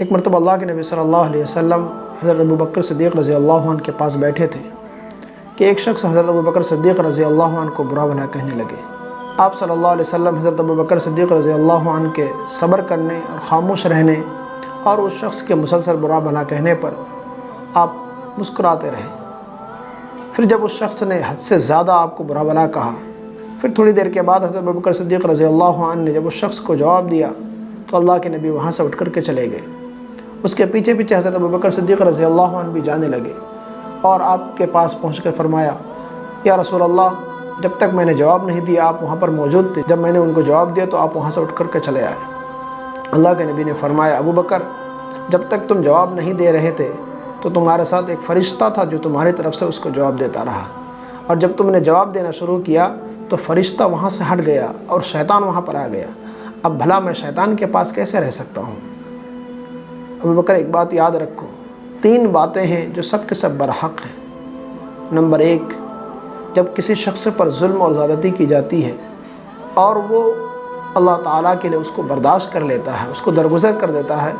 ایک مرتبہ اللہ کے نبی صلی اللہ علیہ وسلم حضرت ابوبکر صدیق رضی اللہ عنہ کے پاس بیٹھے تھے کہ ایک شخص حضرت ابوبکر صدیق رضی اللہ عنہ کو برا بھلا کہنے لگے۔ آپ صلی اللہ علیہ وسلم حضرت ابوبکر صدیق رضی اللہ عنہ کے صبر کرنے اور خاموش رہنے اور اس شخص کے مسلسل برا بھلا کہنے پر آپ مسکراتے رہے۔ پھر جب اس شخص نے حد سے زیادہ آپ کو برا بھلا کہا، پھر تھوڑی دیر کے بعد حضرت ابوبکر صدیق رضی اللہ عنہ نے جب اس شخص کو جواب دیا تو اللہ کے نبی وہاں سے اٹھ کر کے چلے گئے۔ اس کے پیچھے پیچھے حضرت ابوبکر صدیق رضی اللہ عنہ بھی جانے لگے اور آپ کے پاس پہنچ کر فرمایا، یا رسول اللہ، جب تک میں نے جواب نہیں دیا آپ وہاں پر موجود تھے، جب میں نے ان کو جواب دیا تو آپ وہاں سے اٹھ کر کے چلے آئے۔ اللہ کے نبی نے فرمایا، ابوبکر، جب تک تم جواب نہیں دے رہے تھے تو تمہارے ساتھ ایک فرشتہ تھا جو تمہاری طرف سے اس کو جواب دیتا رہا، اور جب تم نے جواب دینا شروع کیا تو فرشتہ وہاں سے ہٹ گیا اور شیطان وہاں پر آ گیا۔ اب بھلا میں شیطان کے پاس کیسے رہ سکتا ہوں؟ ابوبکر، ایک بات یاد رکھو، 3 باتیں ہیں جو سب کے سب برحق ہیں۔ نمبر 1، جب کسی شخص پر ظلم اور زیادتی کی جاتی ہے اور وہ اللہ تعالیٰ کے لیے اس کو برداشت کر لیتا ہے، اس کو درگزر کر دیتا ہے،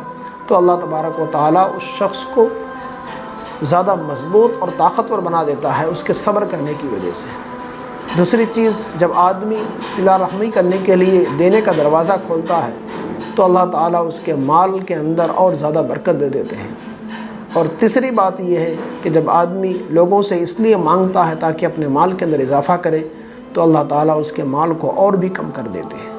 تو اللہ تبارک و تعالیٰ اس شخص کو زیادہ مضبوط اور طاقتور بنا دیتا ہے اس کے صبر کرنے کی وجہ سے۔ دوسری چیز، جب آدمی صلہ رحمی کرنے کے لیے دینے کا دروازہ کھولتا ہے تو اللہ تعالیٰ اس کے مال کے اندر اور زیادہ برکت دے دیتے ہیں۔ اور تیسری بات یہ ہے کہ جب آدمی لوگوں سے اس لیے مانگتا ہے تاکہ اپنے مال کے اندر اضافہ کرے تو اللہ تعالیٰ اس کے مال کو اور بھی کم کر دیتے ہیں۔